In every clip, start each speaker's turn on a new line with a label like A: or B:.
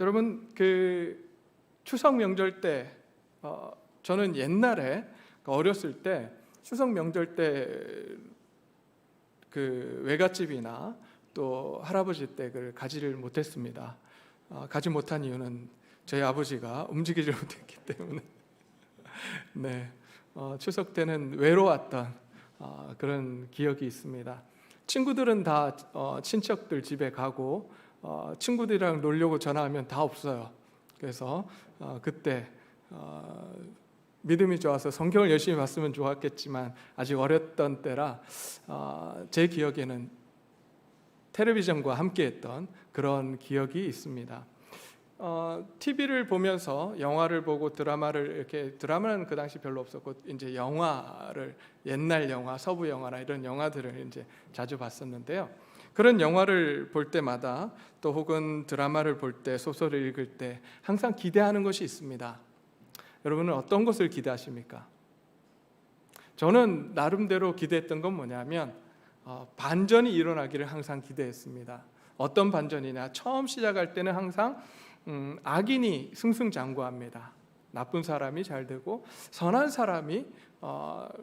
A: 여러분, 그 추석 명절 때 저는 옛날에 어렸을 때 추석 명절 때 그 외갓집이나 또 할아버지 댁을 가지를 못했습니다. 가지 못한 이유는 저희 아버지가 움직이지 못했기 때문에 네, 추석 때는 외로웠던 그런 기억이 있습니다. 친구들은 다 친척들 집에 가고 친구들이랑 놀려고 전화하면 다 없어요. 그래서 그때 믿음이 좋아서 성경을 열심히 봤으면 좋았겠지만 아직 어렸던 때라 제 기억에는 텔레비전과 함께했던 그런 기억이 있습니다. TV를 보면서 영화를 보고 드라마는 그 당시 별로 없었고 이제 영화를 옛날 영화, 서부 영화나 이런 영화들을 이제 자주 봤었는데요. 그런 영화를 볼 때마다 또 혹은 드라마를 볼 때, 소설을 읽을 때 항상 기대하는 것이 있습니다. 여러분은 어떤 것을 기대하십니까? 저는 나름대로 기대했던 건 뭐냐면 반전이 일어나기를 항상 기대했습니다. 어떤 반전이냐? 처음 시작할 때는 항상 악인이 승승장구합니다. 나쁜 사람이 잘 되고 선한 사람이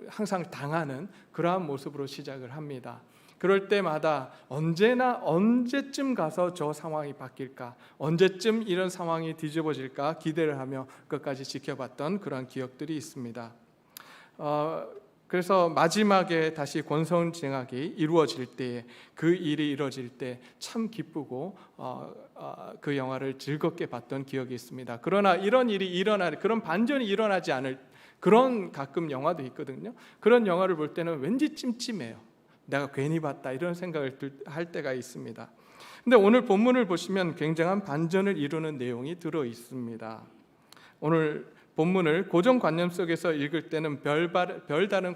A: 항상 당하는 그러한 모습으로 시작을 합니다. 그럴 때마다 언제쯤 가서 저 상황이 바뀔까, 언제쯤 이런 상황이 뒤집어질까 기대를 하며 끝까지 지켜봤던 그런 기억들이 있습니다. 그래서 마지막에 다시 권선징악이 이루어질 때에 그 일이 이루어질 때 참 기쁘고 그 영화를 즐겁게 봤던 기억이 있습니다. 그러나 이런 일이 그런 반전이 일어나지 않을 그런 가끔 영화도 있거든요. 그런 영화를 볼 때는 왠지 찜찜해요. 내가 괜히 봤다 이런 생각을 할 때가 있습니다. 근데 오늘 본문을 보시면 굉장한 반전을 이루는 내용이 들어 있습니다. 오늘 본문을 고정관념 속에서 읽을 때는 별다른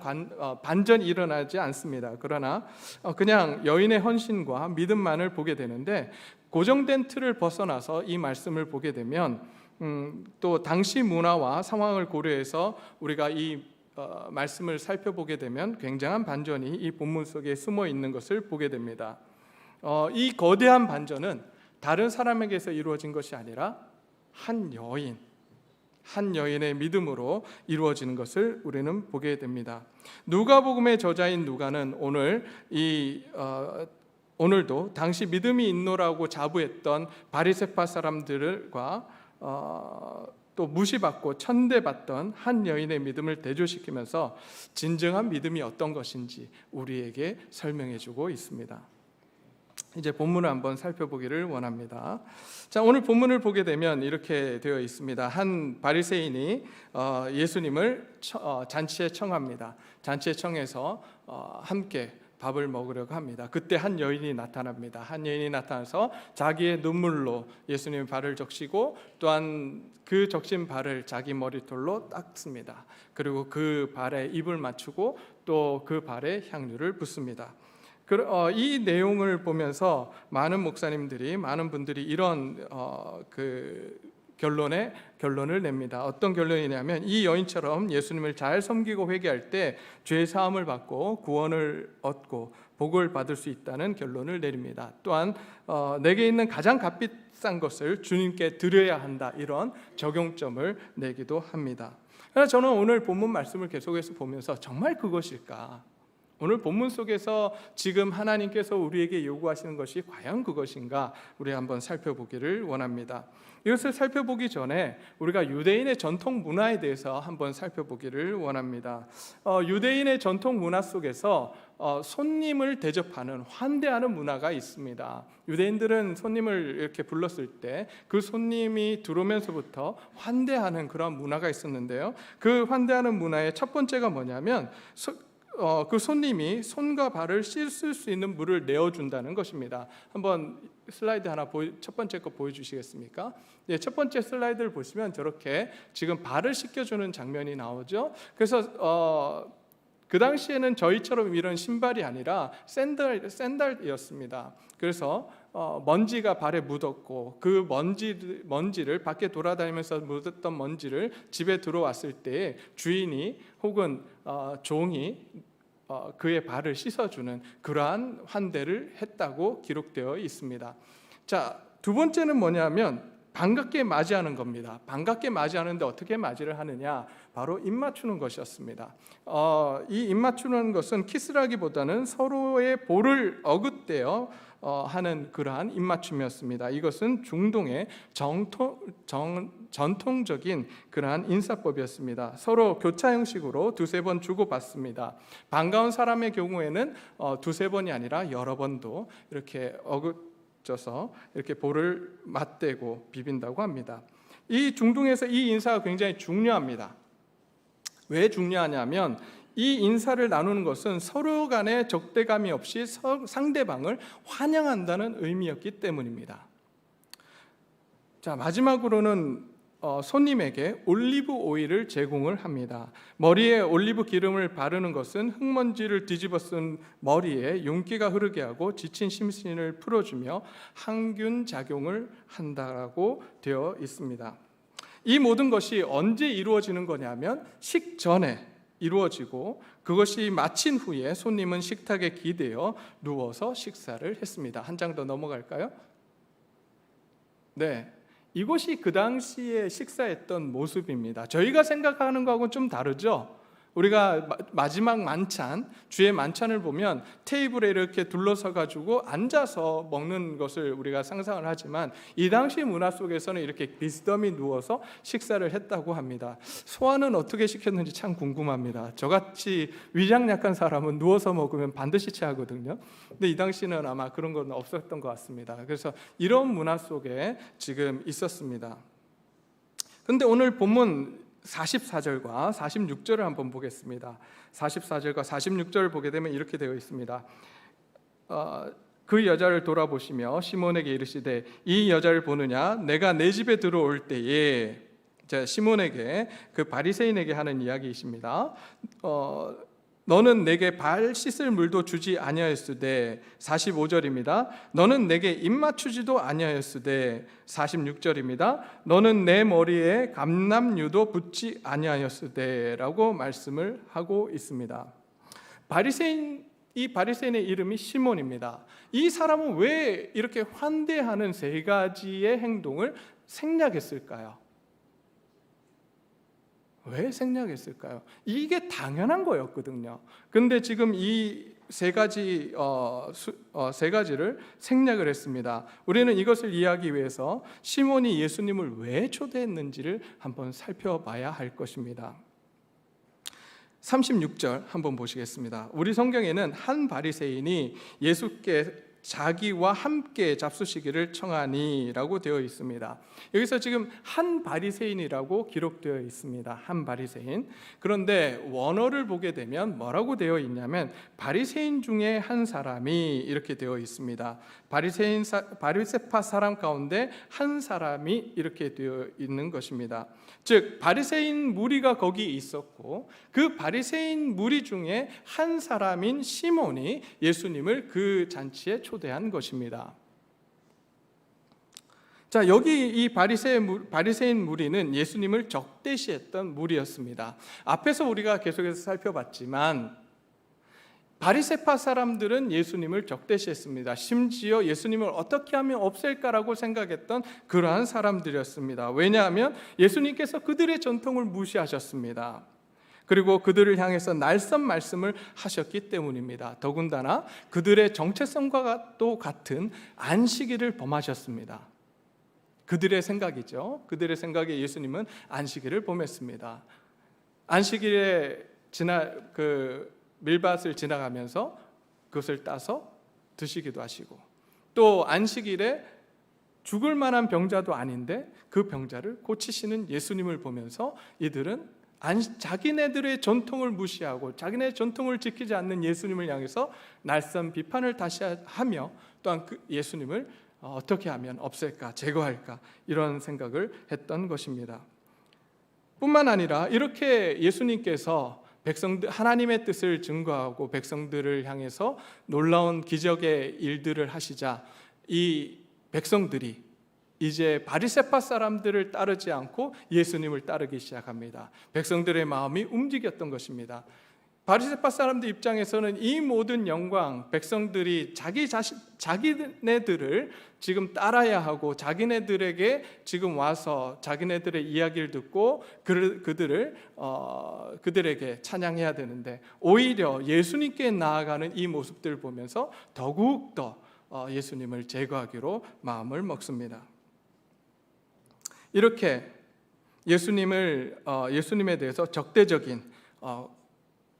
A: 반전이 일어나지 않습니다. 그러나 그냥 여인의 헌신과 믿음만을 보게 되는데 고정된 틀을 벗어나서 이 말씀을 보게 되면 또 당시 문화와 상황을 고려해서 우리가 이 말씀을 살펴보게 되면 굉장한 반전이 이 본문 속에 숨어 있는 것을 보게 됩니다. 이 거대한 반전은 다른 사람에게서 이루어진 것이 아니라 한 여인의 믿음으로 이루어지는 것을 우리는 보게 됩니다. 누가복음의 저자인 누가는 오늘도 당시 믿음이 있노라고 자부했던 바리새파 사람들과 또 무시받고 천대받던 한 여인의 믿음을 대조시키면서 진정한 믿음이 어떤 것인지 우리에게 설명해주고 있습니다. 이제 본문을 한번 살펴보기를 원합니다. 자, 오늘 본문을 보게 되면 이렇게 되어 있습니다. 한 바리새인이 예수님을 잔치에 청합니다. 잔치에 청해서 함께 밥을 먹으려고 합니다. 그때 한 여인이 나타납니다. 한 여인이 나타나서 자기의 눈물로 예수님의 발을 적시고 또한 그 적신 발을 자기 머리털로 닦습니다. 그리고 그 발에 입을 맞추고 또 그 발에 향유를 붓습니다. 이 내용을 보면서 많은 분들이 이런 결론을 냅니다. 어떤 결론이냐면 이 여인처럼 예수님을 잘 섬기고 회개할 때 죄 사함을 받고 구원을 얻고 복을 받을 수 있다는 결론을 내립니다. 또한 내게 있는 가장 값비싼 것을 주님께 드려야 한다, 이런 적용점을 내기도 합니다. 그래서 저는 오늘 본문 말씀을 계속해서 보면서 정말 그것일까? 오늘 본문 속에서 지금 하나님께서 우리에게 요구하시는 것이 과연 그것인가? 우리 한번 살펴보기를 원합니다. 이것을 살펴보기 전에 우리가 유대인의 전통 문화에 대해서 한번 살펴보기를 원합니다. 유대인의 전통 문화 속에서 손님을 대접하는, 환대하는 문화가 있습니다. 유대인들은 손님을 이렇게 불렀을 때 그 손님이 들어오면서부터 환대하는 그런 문화가 있었는데요. 그 환대하는 문화의 첫 번째가 뭐냐면 그 손님이 손과 발을 씻을 수 있는 물을 내어준다는 것입니다. 한번 슬라이드 하나 첫 번째 거 보여주시겠습니까? 네, 첫 번째 슬라이드를 보시면 저렇게 지금 발을 씻겨주는 장면이 나오죠. 그래서 그 당시에는 저희처럼 이런 신발이 아니라 샌들이었습니다. 그래서 먼지가 발에 묻었고 그 먼지를 밖에 돌아다니면서 묻었던 먼지를 집에 들어왔을 때 주인이 혹은 종이 그의 발을 씻어주는 그러한 환대를 했다고 기록되어 있습니다. 자, 두 번째는 뭐냐면 반갑게 맞이하는 겁니다. 반갑게 맞이하는데 어떻게 맞이를 하느냐? 바로 입 맞추는 것이었습니다. 이 입 맞추는 것은 키스라기보다는 서로의 볼을 어긋대어 하는 그러한 입 맞춤이었습니다. 이것은 중동의 전통적인 그러한 인사법이었습니다. 서로 교차 형식으로 두세 번 주고받습니다. 반가운 사람의 경우에는 두세 번이 아니라 여러 번도 이렇게 어긋져서 이렇게 볼을 맞대고 비빈다고 합니다. 이 중동에서 이 인사가 굉장히 중요합니다. 왜 중요하냐면 이 인사를 나누는 것은 서로 간에 적대감이 없이 상대방을 환영한다는 의미였기 때문입니다. 자, 마지막으로는 손님에게 올리브 오일을 제공을 합니다. 머리에 올리브 기름을 바르는 것은 흙먼지를 뒤집어 쓴 머리에 윤기가 흐르게 하고 지친 심신을 풀어주며 항균 작용을 한다고 되어 있습니다. 이 모든 것이 언제 이루어지는 거냐면 식전에 이루어지고, 그것이 마친 후에 손님은 식탁에 기대어 누워서 식사를 했습니다. 한 장 더 넘어갈까요? 네, 이것이 그 당시에 식사했던 모습입니다. 저희가 생각하는 거하고는 좀 다르죠. 우리가 마지막 만찬, 주의 만찬을 보면 테이블에 이렇게 둘러서 가지고 앉아서 먹는 것을 우리가 상상을 하지만, 이 당시 문화 속에서는 이렇게 비스듬히 누워서 식사를 했다고 합니다. 소화는 어떻게 시켰는지 참 궁금합니다. 저같이 위장 약한 사람은 누워서 먹으면 반드시 체하거든요. 근데 이 당시는 아마 그런 건 없었던 것 같습니다. 그래서 이런 문화 속에 지금 있었습니다. 근데 오늘 본문 44절과 46절을 한번 보겠습니다. 44절과 46절을 보게 되면 이렇게 되어 있습니다. 그 여자를 돌아보시며 시몬에게 이르시되 이 여자를 보느냐? 내가 내 집에 들어올 때에, 시몬에게, 그 바리새인에게 하는 이야기이십니다. 너는 내게 발 씻을 물도 주지 아니하였으되, 45절입니다. 너는 내게 입 맞추지도 아니하였으되, 46절입니다. 너는 내 머리에 감람유도 붓지 아니하였으되라고 말씀을 하고 있습니다. 이 바리새인의 이름이 시몬입니다. 이 사람은 왜 이렇게 환대하는 세 가지의 행동을 생략했을까요? 왜 생략했을까요? 이게 당연한 거였거든요. 근데 지금 이 세 가지를 생략을 했습니다. 우리는 이것을 이해하기 위해서 시몬이 예수님을 왜 초대했는지를 한번 살펴봐야 할 것입니다. 36절 한번 보시겠습니다. 우리 성경에는 한 바리새인이 예수께 자기와 함께 잡수시기를 청하니라고 되어 있습니다. 여기서 지금 한 바리새인이라고 기록되어 있습니다. 한 바리새인. 그런데 원어를 보게 되면 뭐라고 되어 있냐면 바리새인 중에 한 사람이 이렇게 되어 있습니다. 바리새파 사람 가운데 한 사람이 이렇게 되어 있는 것입니다. 즉 바리새인 무리가 거기 있었고, 그 바리새인 무리 중에 한 사람인 시몬이 예수님을 그 잔치에 초대한 것입니다. 자, 여기 이 바리새인 무리는 예수님을 적대시했던 무리였습니다. 앞에서 우리가 계속해서 살펴봤지만 바리새파 사람들은 예수님을 적대시했습니다. 심지어 예수님을 어떻게 하면 없앨까라고 생각했던 그러한 사람들이었습니다. 왜냐하면 예수님께서 그들의 전통을 무시하셨습니다. 그리고 그들을 향해서 날선 말씀을 하셨기 때문입니다. 더군다나 그들의 정체성과 또 같은 안식일을 범하셨습니다. 그들의 생각이죠. 그들의 생각에 예수님은 안식일을 범했습니다. 안식일에 밀밭을 지나가면서 그것을 따서 드시기도 하시고, 또 안식일에 죽을 만한 병자도 아닌데 그 병자를 고치시는 예수님을 보면서 이들은 자기네들의 전통을 무시하고 자기네 전통을 지키지 않는 예수님을 향해서 날선 비판을 다시 하며, 또한 그 예수님을 어떻게 하면 없앨까, 제거할까, 이런 생각을 했던 것입니다. 뿐만 아니라 이렇게 예수님께서 하나님의 뜻을 증거하고 백성들을 향해서 놀라운 기적의 일들을 하시자 이 백성들이 이제 바리새파 사람들을 따르지 않고 예수님을 따르기 시작합니다. 백성들의 마음이 움직였던 것입니다. 바리새파 사람들 입장에서는 이 모든 영광, 백성들이 자기네들을 지금 따라야 하고 자기네들에게 지금 와서 자기네들의 이야기를 듣고 그들에게 찬양해야 되는데, 오히려 예수님께 나아가는 이 모습들을 보면서 더욱 더 예수님을 제거하기로 마음을 먹습니다. 이렇게 예수님에 대해서 적대적인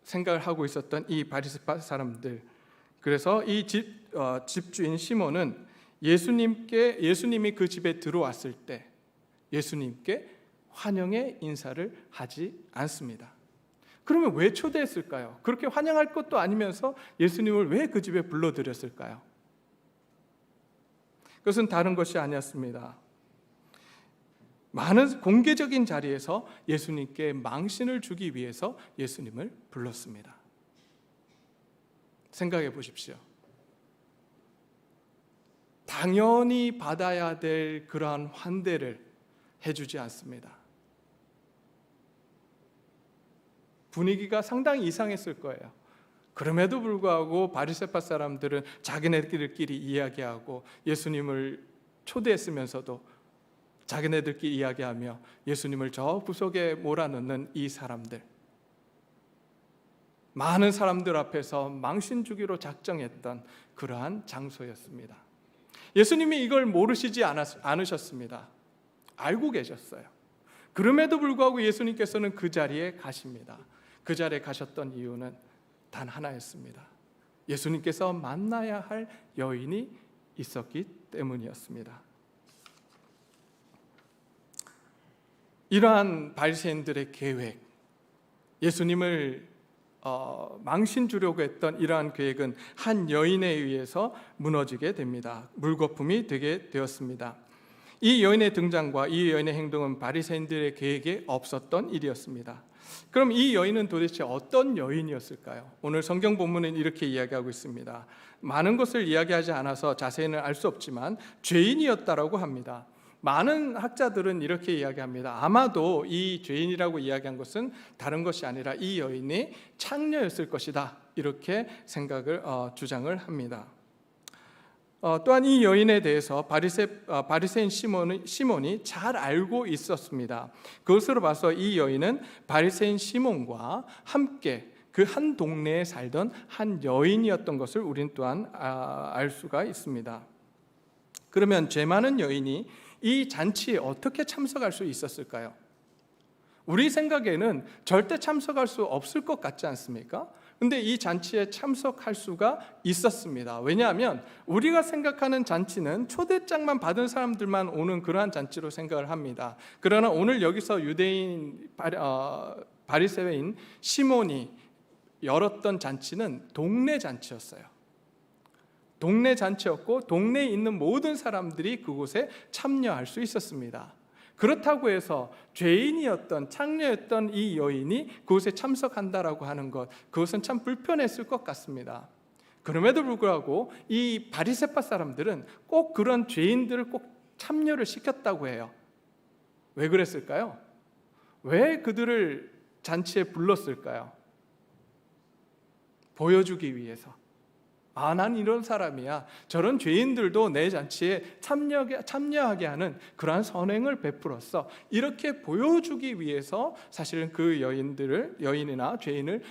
A: 생각을 하고 있었던 이 바리새파 사람들, 그래서 이 집주인 시몬은 예수님이 그 집에 들어왔을 때 예수님께 환영의 인사를 하지 않습니다. 그러면 왜 초대했을까요? 그렇게 환영할 것도 아니면서 예수님을 왜 그 집에 불러들였을까요? 그것은 다른 것이 아니었습니다. 많은 공개적인 자리에서 예수님께 망신을 주기 위해서 예수님을 불렀습니다. 생각해 보십시오. 당연히 받아야 될 그러한 환대를 해주지 않습니다. 분위기가 상당히 이상했을 거예요. 그럼에도 불구하고 바리새파 사람들은 자기네들끼리 이야기하고 예수님을 초대했으면서도 자기네들끼리 이야기하며 예수님을 저 구석에 몰아넣는 이 사람들, 많은 사람들 앞에서 망신 주기로 작정했던 그러한 장소였습니다. 예수님이 이걸 모르시지 않으셨습니다. 알고 계셨어요. 그럼에도 불구하고 예수님께서는 그 자리에 가십니다. 그 자리에 가셨던 이유는 단 하나였습니다. 예수님께서 만나야 할 여인이 있었기 때문이었습니다. 이러한 바리새인들의 계획, 예수님을 망신 주려고 했던 이러한 계획은 한 여인에 의해서 무너지게 됩니다. 물거품이 되게 되었습니다. 이 여인의 등장과 이 여인의 행동은 바리새인들의 계획에 없었던 일이었습니다. 그럼 이 여인은 도대체 어떤 여인이었을까요? 오늘 성경 본문은 이렇게 이야기하고 있습니다. 많은 것을 이야기하지 않아서 자세히는 알 수 없지만 죄인이었다라고 합니다. 많은 학자들은 이렇게 이야기합니다. 아마도 이 죄인이라고 이야기한 것은 다른 것이 아니라 이 여인이 창녀였을 것이다, 이렇게 주장을 합니다. 또한 이 여인에 대해서 바리새인 시몬이 잘 알고 있었습니다. 그것으로 봐서 이 여인은 바리새인 시몬과 함께 그 한 동네에 살던 한 여인이었던 것을 우리는 또한 알 수가 있습니다. 그러면 죄 많은 여인이 이 잔치에 어떻게 참석할 수 있었을까요? 우리 생각에는 절대 참석할 수 없을 것 같지 않습니까? 근데 이 잔치에 참석할 수가 있었습니다. 왜냐하면 우리가 생각하는 잔치는 초대장만 받은 사람들만 오는 그러한 잔치로 생각을 합니다. 그러나 오늘 여기서 유대인 바리새인 시몬이 열었던 잔치는 동네 잔치였어요. 동네 잔치였고 동네에 있는 모든 사람들이 그곳에 참여할 수 있었습니다. 그렇다고 해서 죄인이었던 창녀였던 이 여인이 그곳에 참석한다라고 하는 것, 그것은 참 불편했을 것 같습니다. 그럼에도 불구하고 이 바리새파 사람들은 꼭 그런 죄인들을 꼭 참여를 시켰다고 해요. 왜 그랬을까요? 왜 그들을 잔치에 불렀을까요? 보여주기 위해서. 난 이런 사람이야. 저런 죄인들도 내 잔치에 참여하게 하는 그러한 선행을 베풀었어. 이렇게 보여주기 위해서 사실은 그 여인이나 죄인을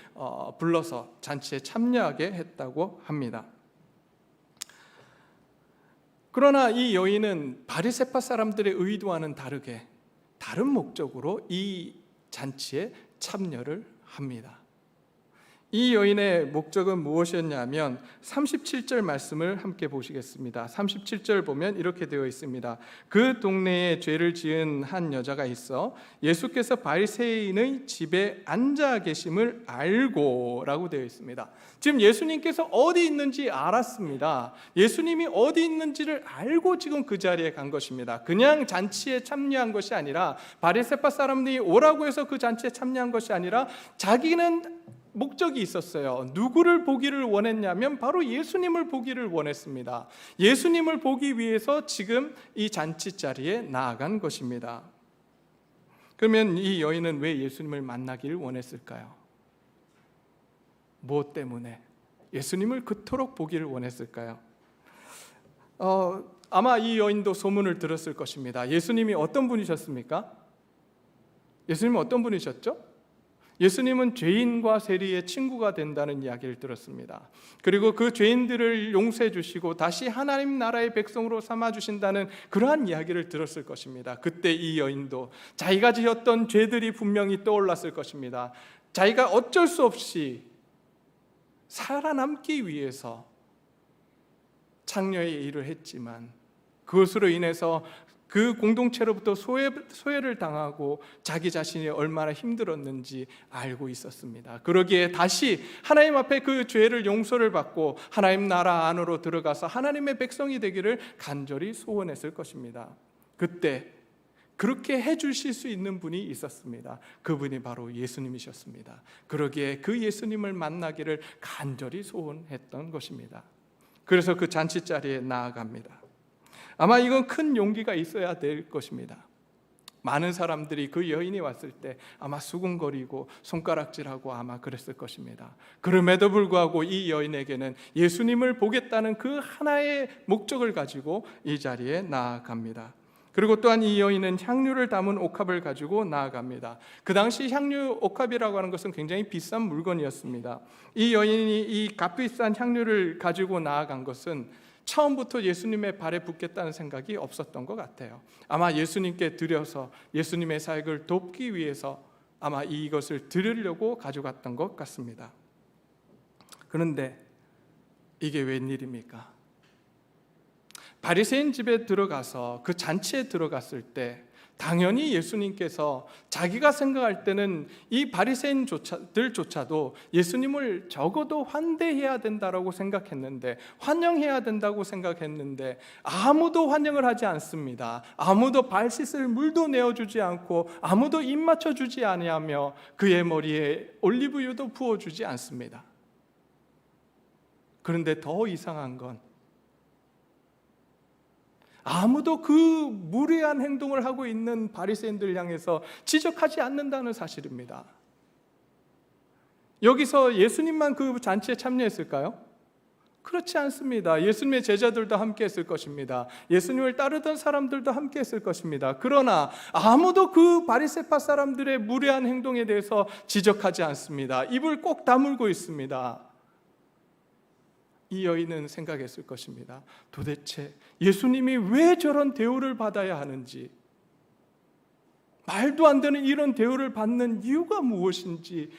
A: 불러서 잔치에 참여하게 했다고 합니다. 그러나 이 여인은 바리새파 사람들의 의도와는 다르게 다른 목적으로 이 잔치에 참여를 합니다. 이 여인의 목적은 무엇이었냐면 37절 말씀을 함께 보시겠습니다. 37절 보면 이렇게 되어 있습니다. 그 동네에 죄를 지은 한 여자가 있어 예수께서 바리새인의 집에 앉아 계심을 알고 라고 되어 있습니다. 지금 예수님께서 어디 있는지 알았습니다. 예수님이 어디 있는지를 알고 지금 그 자리에 간 것입니다. 그냥 잔치에 참여한 것이 아니라, 바리새파 사람들이 오라고 해서 그 잔치에 참여한 것이 아니라 자기는 목적이 있었어요. 누구를 보기를 원했냐면 바로 예수님을 보기를 원했습니다. 예수님을 보기 위해서 지금 이 잔치 자리에 나아간 것입니다. 그러면 이 여인은 왜 예수님을 만나기를 원했을까요? 무엇 때문에 예수님을 그토록 보기를 원했을까요? 아마 이 여인도 소문을 들었을 것입니다. 예수님이 어떤 분이셨습니까? 예수님은 어떤 분이셨죠? 예수님은 죄인과 세리의 친구가 된다는 이야기를 들었습니다. 그리고 그 죄인들을 용서해 주시고 다시 하나님 나라의 백성으로 삼아 주신다는 그러한 이야기를 들었을 것입니다. 그때 이 여인도 자기가 지었던 죄들이 분명히 떠올랐을 것입니다. 자기가 어쩔 수 없이 살아남기 위해서 창녀의 일을 했지만 그것으로 인해서 그 공동체로부터 소외를 당하고 자기 자신이 얼마나 힘들었는지 알고 있었습니다. 그러기에 다시 하나님 앞에 그 죄를 용서를 받고 하나님 나라 안으로 들어가서 하나님의 백성이 되기를 간절히 소원했을 것입니다. 그때 그렇게 해주실 수 있는 분이 있었습니다. 그분이 바로 예수님이셨습니다. 그러기에 그 예수님을 만나기를 간절히 소원했던 것입니다. 그래서 그 잔치자리에 나아갑니다. 아마 이건 큰 용기가 있어야 될 것입니다. 많은 사람들이 그 여인이 왔을 때 아마 수군거리고 손가락질하고 아마 그랬을 것입니다. 그럼에도 불구하고 이 여인에게는 예수님을 보겠다는 그 하나의 목적을 가지고 이 자리에 나아갑니다. 그리고 또한 이 여인은 향유를 담은 옥합을 가지고 나아갑니다. 그 당시 향유 옥합이라고 하는 것은 굉장히 비싼 물건이었습니다. 이 여인이 이 값비싼 향유를 가지고 나아간 것은 처음부터 예수님의 발에 붓겠다는 생각이 없었던 것 같아요. 아마 예수님께 드려서 예수님의 사역을 돕기 위해서 아마 이것을 드리려고 가져갔던 것 같습니다. 그런데 이게 웬일입니까? 바리새인 집에 들어가서 그 잔치에 들어갔을 때 당연히 예수님께서 자기가 생각할 때는 이 바리새인들조차도 예수님을 적어도 환대해야 된다라고 생각했는데, 환영해야 된다고 생각했는데 아무도 환영을 하지 않습니다. 아무도 발 씻을 물도 내어주지 않고 아무도 입 맞춰주지 아니하며 그의 머리에 올리브유도 부어주지 않습니다. 그런데 더 이상한 건 아무도 그 무례한 행동을 하고 있는 바리새인들 향해서 지적하지 않는다는 사실입니다. 여기서 예수님만 그 잔치에 참여했을까요? 그렇지 않습니다. 예수님의 제자들도 함께 했을 것입니다. 예수님을 따르던 사람들도 함께 했을 것입니다. 그러나 아무도 그 바리새파 사람들의 무례한 행동에 대해서 지적하지 않습니다. 입을 꼭 다물고 있습니다. 이 여인은 생각했을 것입니다. 도대체 예수님이 왜 저런 대우를 받아야 하는지, 말도 안 되는 이런 대우를 받는 이유가 무엇인지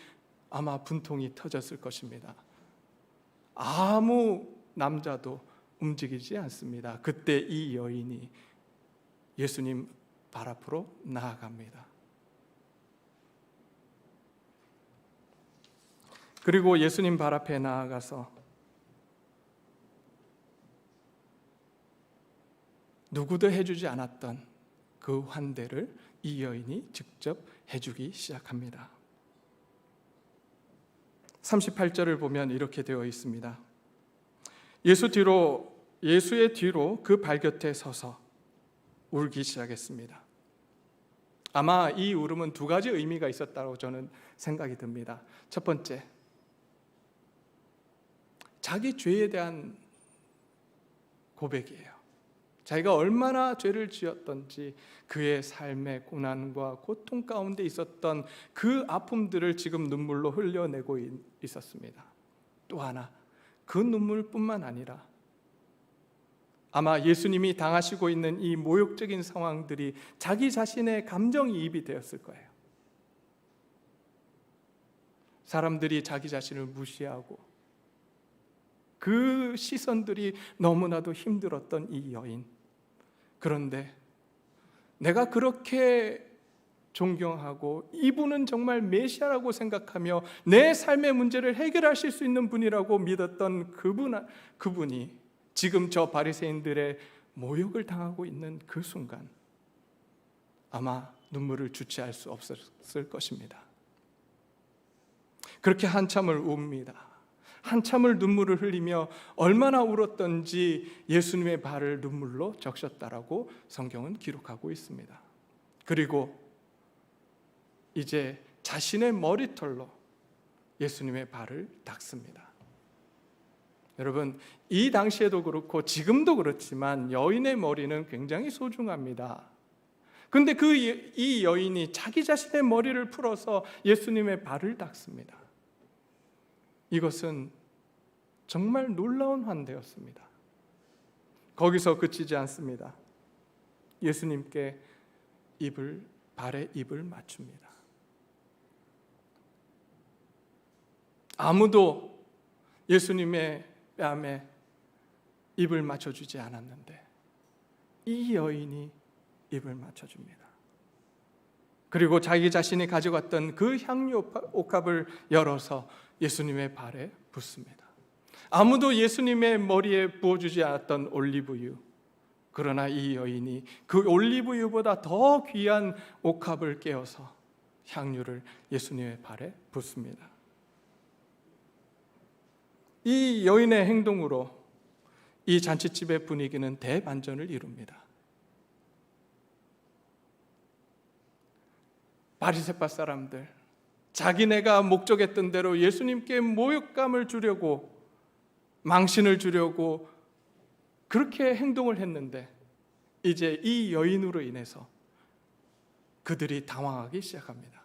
A: 아마 분통이 터졌을 것입니다. 아무 남자도 움직이지 않습니다. 그때 이 여인이 예수님 발 앞으로 나아갑니다. 그리고 예수님 발 앞에 나아가서 누구도 해주지 않았던 그 환대를 이 여인이 직접 해주기 시작합니다. 38절을 보면 이렇게 되어 있습니다. 예수의 뒤로 그 발 곁에 서서 울기 시작했습니다. 아마 이 울음은 두 가지 의미가 있었다고 저는 생각이 듭니다. 첫 번째, 자기 죄에 대한 고백이에요. 자기가 얼마나 죄를 지었던지 그의 삶의 고난과 고통 가운데 있었던 그 아픔들을 지금 눈물로 흘려내고 있었습니다. 또 하나, 그 눈물뿐만 아니라 아마 예수님이 당하시고 있는 이 모욕적인 상황들이 자기 자신의 감정이입이 되었을 거예요. 사람들이 자기 자신을 무시하고 그 시선들이 너무나도 힘들었던 이 여인, 그런데 내가 그렇게 존경하고 이분은 정말 메시아라고 생각하며 내 삶의 문제를 해결하실 수 있는 분이라고 믿었던 그분이 지금 저 바리새인들의 모욕을 당하고 있는 그 순간 아마 눈물을 주체할 수 없었을 것입니다. 그렇게 한참을 웁니다. 한참을 눈물을 흘리며 얼마나 울었던지 예수님의 발을 눈물로 적셨다라고 성경은 기록하고 있습니다. 그리고 이제 자신의 머리털로 예수님의 발을 닦습니다. 여러분, 이 당시에도 그렇고 지금도 그렇지만 여인의 머리는 굉장히 소중합니다. 근데 이 여인이 자기 자신의 머리를 풀어서 예수님의 발을 닦습니다. 이것은 정말 놀라운 환대였습니다. 거기서 그치지 않습니다. 예수님께 발에 입을 맞춥니다. 아무도 예수님의 뺨에 입을 맞춰주지 않았는데 이 여인이 입을 맞춰줍니다. 그리고 자기 자신이 가져갔던 그 향유 옥합을 열어서 예수님의 발에 붓습니다. 아무도 예수님의 머리에 부어주지 않았던 올리브유, 그러나 이 여인이 그 올리브유보다 더 귀한 옥합을 깨어서 향유를 예수님의 발에 붓습니다. 이 여인의 행동으로 이 잔치집의 분위기는 대반전을 이룹니다. 바리새파 사람들, 자기네가 목적했던 대로 예수님께 모욕감을 주려고, 망신을 주려고 그렇게 행동을 했는데 이제 이 여인으로 인해서 그들이 당황하기 시작합니다.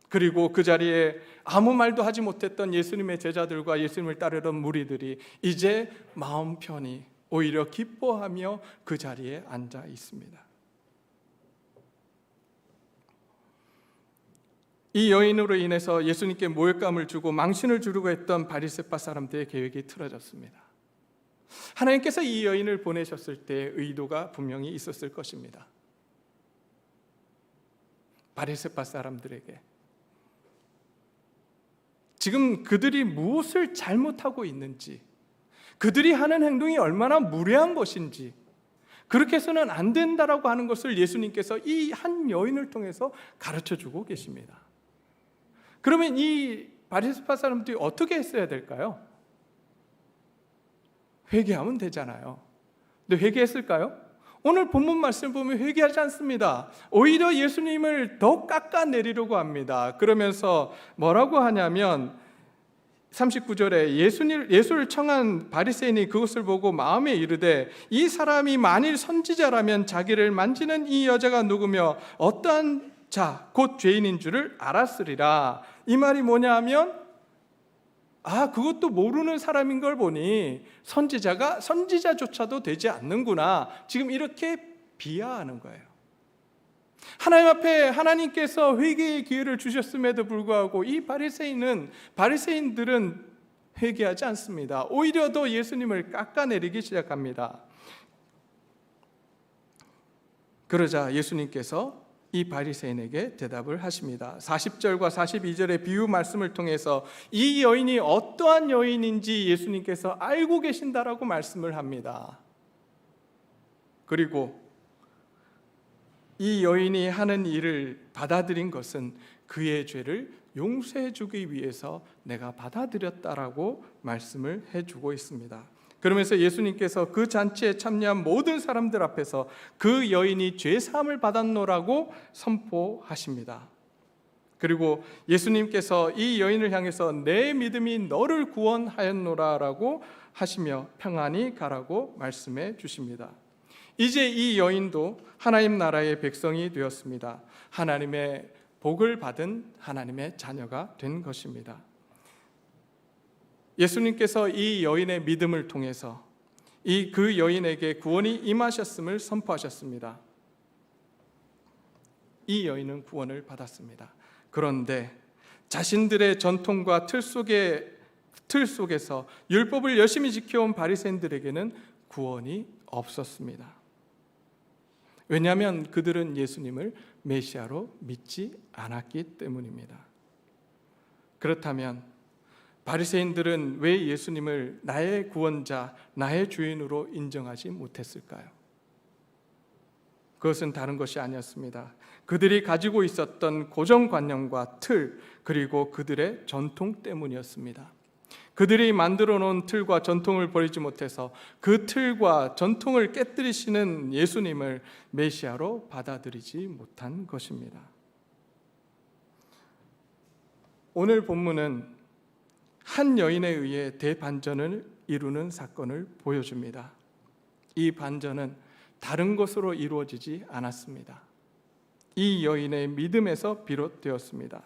A: 그리고 그 자리에 아무 말도 하지 못했던 예수님의 제자들과 예수님을 따르던 무리들이 이제 마음 편히 오히려 기뻐하며 그 자리에 앉아 있습니다. 이 여인으로 인해서 예수님께 모욕감을 주고 망신을 주려고 했던 바리새파 사람들의 계획이 틀어졌습니다. 하나님께서 이 여인을 보내셨을 때 의도가 분명히 있었을 것입니다. 바리새파 사람들에게 지금 그들이 무엇을 잘못하고 있는지, 그들이 하는 행동이 얼마나 무례한 것인지, 그렇게 해서는 안 된다라고 하는 것을 예수님께서 이 한 여인을 통해서 가르쳐주고 계십니다. 그러면 이 바리새파 사람들이 어떻게 했어야 될까요? 회개하면 되잖아요. 근데 회개했을까요? 오늘 본문 말씀을 보면 회개하지 않습니다. 오히려 예수님을 더 깎아내리려고 합니다. 그러면서 뭐라고 하냐면 39절에 예수를 청한 바리새인이 그것을 보고 마음에 이르되 이 사람이 만일 선지자라면 자기를 만지는 이 여자가 누구며 어떠한 자 곧 죄인인 줄을 알았으리라. 이 말이 뭐냐 하면 그것도 모르는 사람인 걸 보니 선지자가 선지자조차도 되지 않는구나. 지금 이렇게 비하하는 거예요. 하나님 앞에 하나님께서 회개의 기회를 주셨음에도 불구하고 이 바리새인들은 회개하지 않습니다. 오히려 더 예수님을 깎아내리기 시작합니다. 그러자 예수님께서 이 바리새인에게 대답을 하십니다. 40절과 42절의 비유 말씀을 통해서 이 여인이 어떠한 여인인지 예수님께서 알고 계신다라고 말씀을 합니다. 그리고 이 여인이 하는 일을 받아들인 것은 그의 죄를 용서해 주기 위해서 내가 받아들였다라고 말씀을 해주고 있습니다. 그러면서 예수님께서 그 잔치에 참여한 모든 사람들 앞에서 그 여인이 죄 사함을 받았노라고 선포하십니다. 그리고 예수님께서 이 여인을 향해서 내 믿음이 너를 구원하였노라라고 하시며 평안히 가라고 말씀해 주십니다. 이제 이 여인도 하나님 나라의 백성이 되었습니다. 하나님의 복을 받은 하나님의 자녀가 된 것입니다. 예수님께서 이 여인의 믿음을 통해서 그 여인에게 구원이 임하셨음을 선포하셨습니다. 이 여인은 구원을 받았습니다. 그런데 자신들의 전통과 틀 속에서 율법을 열심히 지켜온 바리새인들에게는 구원이 없었습니다. 왜냐하면 그들은 예수님을 메시아로 믿지 않았기 때문입니다. 그렇다면 바리새인들은 왜 예수님을 나의 구원자, 나의 주인으로 인정하지 못했을까요? 그것은 다른 것이 아니었습니다. 그들이 가지고 있었던 고정관념과 틀, 그리고 그들의 전통 때문이었습니다. 그들이 만들어 놓은 틀과 전통을 버리지 못해서 그 틀과 전통을 깨뜨리시는 예수님을 메시아로 받아들이지 못한 것입니다. 오늘 본문은 한 여인에 의해 대반전을 이루는 사건을 보여줍니다. 이 반전은 다른 것으로 이루어지지 않았습니다. 이 여인의 믿음에서 비롯되었습니다.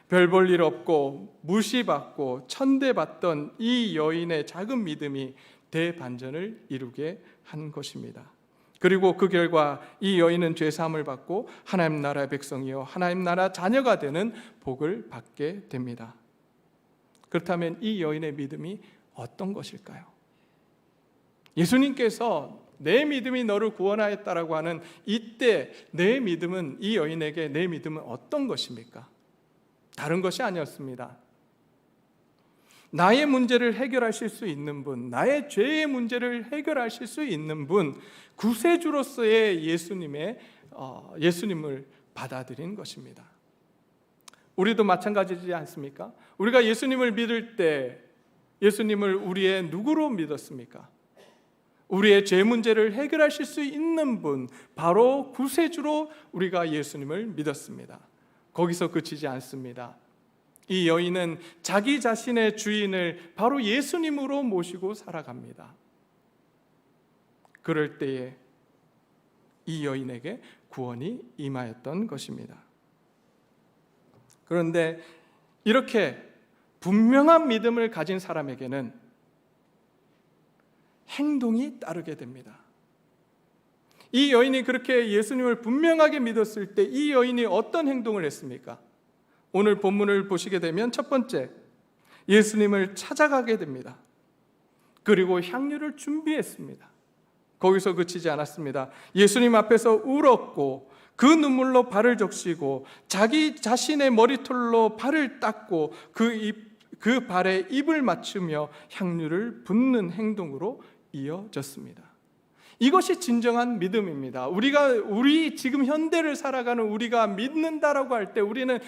A: 별 볼 일 없고 무시받고 천대받던 이 여인의 작은 믿음이 대반전을 이루게 한 것입니다. 그리고 그 결과 이 여인은 죄사함을 받고 하나님 나라의 백성이요 하나님 나라 자녀가 되는 복을 받게 됩니다. 그렇다면 이 여인의 믿음이 어떤 것일까요? 예수님께서 내 믿음이 너를 구원하였다라고 하는 이때 내 믿음은, 이 여인에게 내 믿음은 어떤 것입니까? 다른 것이 아니었습니다. 나의 문제를 해결하실 수 있는 분, 나의 죄의 문제를 해결하실 수 있는 분, 구세주로서의 예수님을 받아들인 것입니다. 우리도 마찬가지지 않습니까? 우리가 예수님을 믿을 때 예수님을 우리의 누구로 믿었습니까? 우리의 죄 문제를 해결하실 수 있는 분, 바로 구세주로 우리가 예수님을 믿었습니다. 거기서 그치지 않습니다. 이 여인은 자기 자신의 주인을 바로 예수님으로 모시고 살아갑니다. 그럴 때에 이 여인에게 구원이 임하였던 것입니다. 그런데 이렇게 분명한 믿음을 가진 사람에게는 행동이 따르게 됩니다. 이 여인이 그렇게 예수님을 분명하게 믿었을 때 이 여인이 어떤 행동을 했습니까? 오늘 본문을 보시게 되면 첫 번째, 예수님을 찾아가게 됩니다. 그리고 향유를 준비했습니다. 거기서 그치지 않았습니다. 예수님 앞에서 울었고 그 눈물로 발을 적시고 자기 자신의 머리털로 발을 닦고 그 발에 입을 맞추며 향유를 붓는 행동으로 이어졌습니다. 이것이 진정한 믿음입니다. 우리 지금 현대를 살아가는 우리가 믿는다라고 할 때 우리는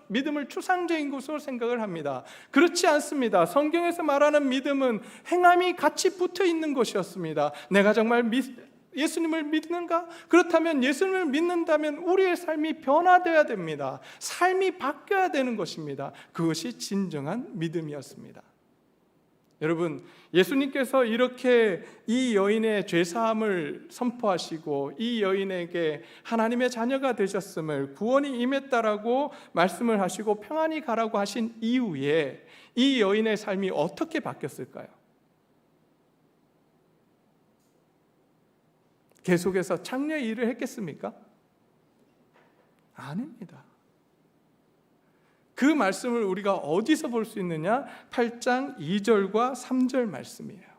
A: 믿음을 추상적인 것으로 생각을 합니다. 그렇지 않습니다. 성경에서 말하는 믿음은 행함이 같이 붙어 있는 것이었습니다. 내가 정말 예수님을 믿는가? 그렇다면 예수님을 믿는다면 우리의 삶이 변화되어야 됩니다. 삶이 바뀌어야 되는 것입니다. 그것이 진정한 믿음이었습니다. 여러분, 예수님께서 이렇게 이 여인의 죄사함을 선포하시고 이 여인에게 하나님의 자녀가 되셨음을, 구원이 임했다라고 말씀을 하시고 평안히 가라고 하신 이후에 이 여인의 삶이 어떻게 바뀌었을까요? 계속해서 창녀의 일을 했겠습니까? 아닙니다. 그 말씀을 우리가 어디서 볼 수 있느냐? 8장 2절과 3절 말씀이에요.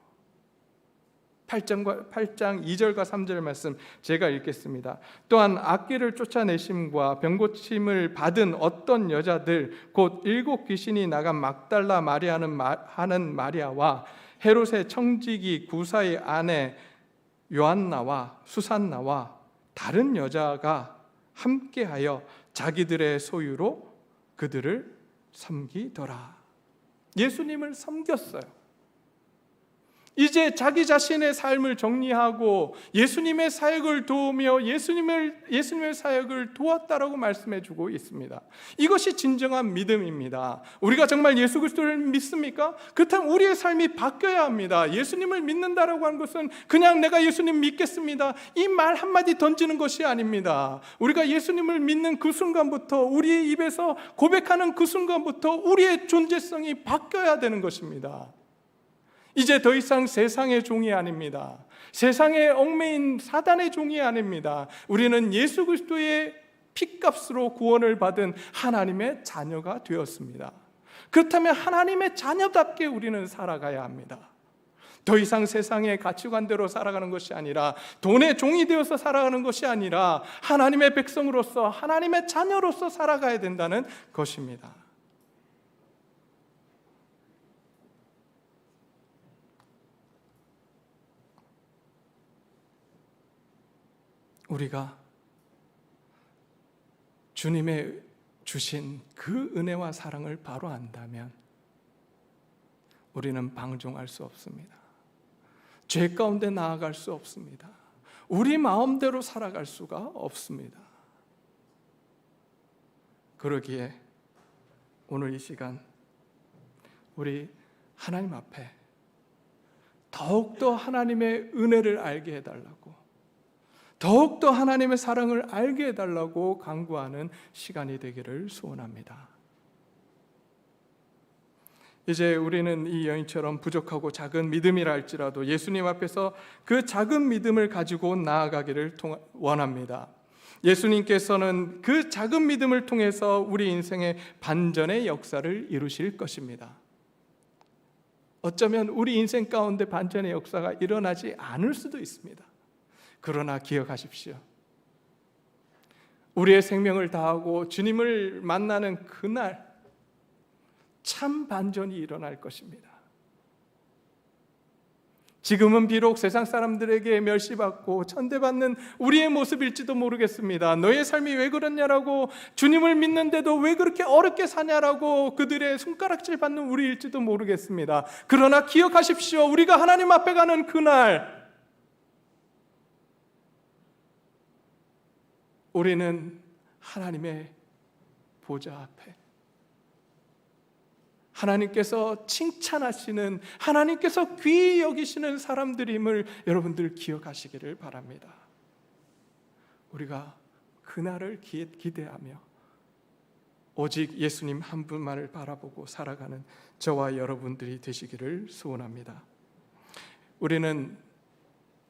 A: 8장 2절과 3절 말씀 제가 읽겠습니다. 또한 악귀를 쫓아내심과 병고침을 받은 어떤 여자들 곧 7 귀신이 나간 막달라 마리아는 하는 마리아와 헤롯의 청지기 구사의 아내 요한나와 수산나와 다른 여자가 함께하여 자기들의 소유로 그들을 섬기더라. 예수님을 섬겼어요. 이제 자기 자신의 삶을 정리하고 예수님의 사역을 도우며 예수님의 사역을 도왔다라고 말씀해 주고 있습니다. 이것이 진정한 믿음입니다. 우리가 정말 예수 그리스도를 믿습니까? 그렇다면 우리의 삶이 바뀌어야 합니다. 예수님을 믿는다라고 하는 것은 그냥 내가 예수님 믿겠습니다, 이 말 한마디 던지는 것이 아닙니다. 우리가 예수님을 믿는 그 순간부터, 우리의 입에서 고백하는 그 순간부터 우리의 존재성이 바뀌어야 되는 것입니다. 이제 더 이상 세상의 종이 아닙니다. 세상에 얽매인 사단의 종이 아닙니다. 우리는 예수 그리스도의 피값으로 구원을 받은 하나님의 자녀가 되었습니다. 그렇다면 하나님의 자녀답게 우리는 살아가야 합니다. 더 이상 세상의 가치관대로 살아가는 것이 아니라, 돈의 종이 되어서 살아가는 것이 아니라 하나님의 백성으로서, 하나님의 자녀로서 살아가야 된다는 것입니다. 우리가 주님의 주신 그 은혜와 사랑을 바로 안다면 우리는 방종할 수 없습니다. 죄 가운데 나아갈 수 없습니다. 우리 마음대로 살아갈 수가 없습니다. 그러기에 오늘 이 시간 우리 하나님 앞에 더욱더 하나님의 은혜를 알게 해달라고, 더욱더 하나님의 사랑을 알게 해달라고 간구하는 시간이 되기를 소원합니다. 이제 우리는 이 여인처럼 부족하고 작은 믿음이라 할지라도 예수님 앞에서 그 작은 믿음을 가지고 나아가기를 원합니다. 예수님께서는 그 작은 믿음을 통해서 우리 인생의 반전의 역사를 이루실 것입니다. 어쩌면 우리 인생 가운데 반전의 역사가 일어나지 않을 수도 있습니다. 그러나 기억하십시오. 우리의 생명을 다하고 주님을 만나는 그날 참 반전이 일어날 것입니다. 지금은 비록 세상 사람들에게 멸시받고 천대받는 우리의 모습일지도 모르겠습니다. 너의 삶이 왜 그렇냐라고, 주님을 믿는데도 왜 그렇게 어렵게 사냐라고 그들의 손가락질 받는 우리일지도 모르겠습니다. 그러나 기억하십시오. 우리가 하나님 앞에 가는 그날 우리는 하나님의 보좌 앞에 하나님께서 칭찬하시는, 하나님께서 귀히 여기시는 사람들임을 여러분들 기억하시기를 바랍니다. 우리가 그날을 기대하며 오직 예수님 한 분만을 바라보고 살아가는 저와 여러분들이 되시기를 소원합니다. 우리는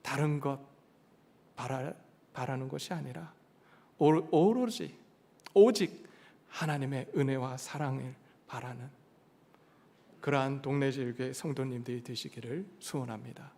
A: 다른 것 바라는 것이 아니라 오직 하나님의 은혜와 사랑을 바라는 그러한 동네질교회 성도님들이 되시기를 소원합니다.